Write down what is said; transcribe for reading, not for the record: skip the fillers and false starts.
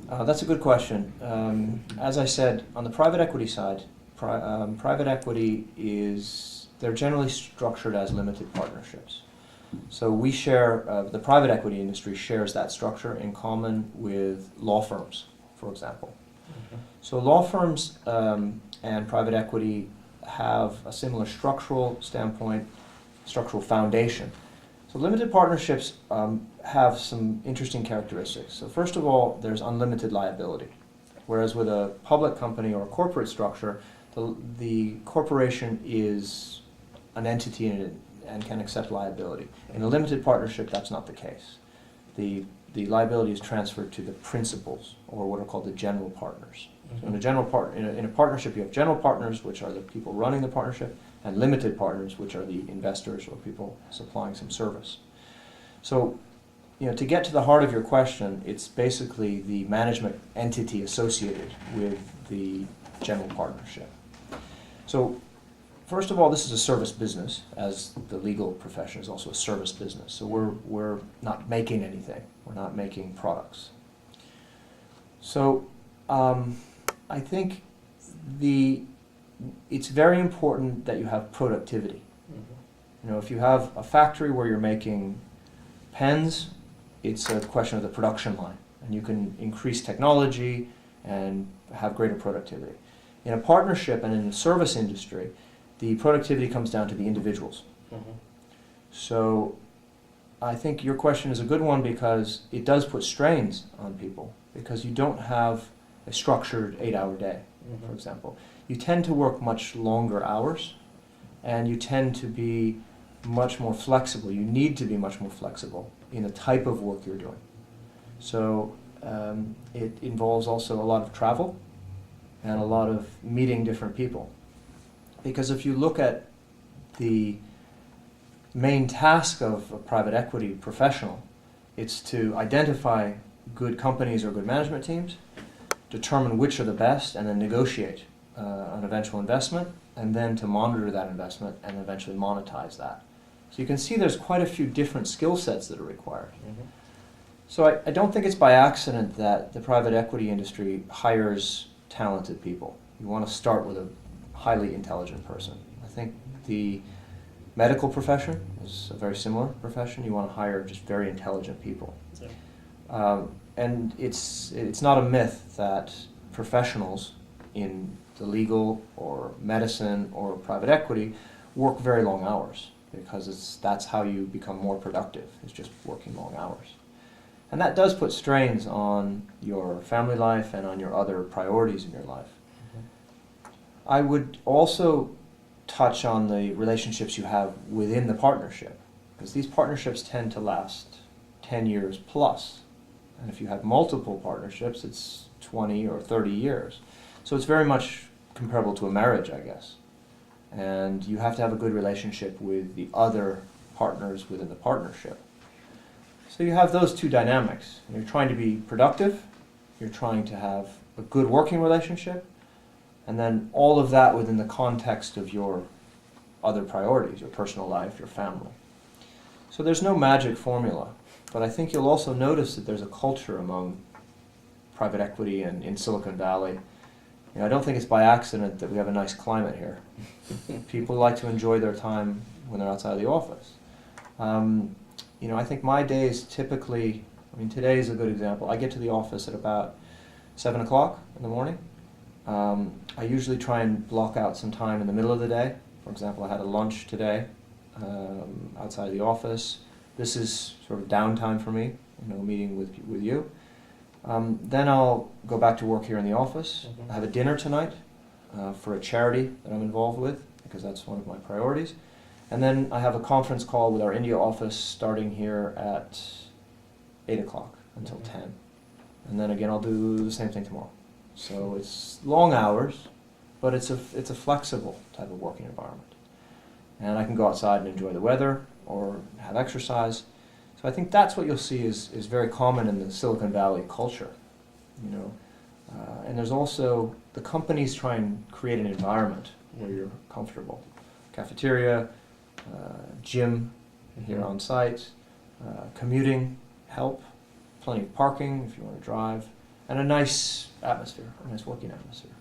That's a good question. As I said, on the private equity side, private equity they're generally structured as limited partnerships. So we share, the private equity industry shares that structure in common with law firms, for example. Okay. So law firms and private equity have a similar structural standpoint, structural foundation. So limited partnerships have some interesting characteristics. So first of all, there's unlimited liability, whereas with a public company or a corporate structure, the corporation is an entity and can accept liability. In a limited partnership, that's not the case. The liability is transferred to the principals, or what are called the general partners. So in a partnership, you have general partners, which are the people running the partnership, and limited partners, which are the investors or people supplying some service. So, to get to the heart of your question, it's basically the management entity associated with the general partnership. So, first of all, this is a service business, as the legal profession is also a service business. So we're not making anything. We're not making products. So I think it's very important that you have productivity. Mm-hmm. If you have a factory where you're making pens, it's a question of the production line, and you can increase technology and have greater productivity. In a partnership and in the service industry, the productivity comes down to the individuals. Mm-hmm. So I think your question is a good one because it does put strains on people, because you don't have a structured 8-hour day, Mm-hmm. for example. You tend to work much longer hours, and you tend to be much more flexible. You need to be much more flexible in the type of work you're doing. So it involves also a lot of travel and a lot of meeting different people. Because if you look at the main task of a private equity professional, it's to identify good companies or good management teams, determine which are the best, and then negotiate an eventual investment, and then to monitor that investment and eventually monetize that. So you can see there's quite a few different skill sets that are required. Mm-hmm. So I don't think it's by accident that the private equity industry hires talented people. You want to start with a highly intelligent person. I think the medical profession is a very similar profession. You want to hire just very intelligent people. And it's not a myth that professionals in the legal or medicine or private equity work very long hours, because that's how you become more productive, is just working long hours. And that does put strains on your family life and on your other priorities in your life. Mm-hmm. I would also touch on the relationships you have within the partnership, because these partnerships tend to last 10 years plus. And if you have multiple partnerships, it's 20 or 30 years. So it's very much comparable to a marriage, I guess. And you have to have a good relationship with the other partners within the partnership. So you have those two dynamics. You're trying to be productive, you're trying to have a good working relationship, and then all of that within the context of your other priorities, your personal life, your family. So there's no magic formula, but I think you'll also notice that there's a culture among private equity and in Silicon Valley. I don't think it's by accident that we have a nice climate here. People like to enjoy their time when they're outside of the office. I think my days typically, today is a good example. I get to the office at about 7 o'clock in the morning. I usually try and block out some time in the middle of the day. For example, I had a lunch today outside of the office. This is sort of downtime for me, meeting with you. Then I'll go back to work here in the office. Mm-hmm. I have a dinner tonight for a charity that I'm involved with, because that's one of my priorities. And then I have a conference call with our India office starting here at 8 o'clock until Mm-hmm. 10. And then again, I'll do the same thing tomorrow. So it's long hours, but it's a flexible type of working environment. And I can go outside and enjoy the weather or have exercise. So I think that's what you'll see is very common in the Silicon Valley culture. And there's also, the companies try and create an environment where you're comfortable. Cafeteria, gym here on site, commuting help, plenty of parking if you want to drive. and a nice atmosphere, a nice working atmosphere.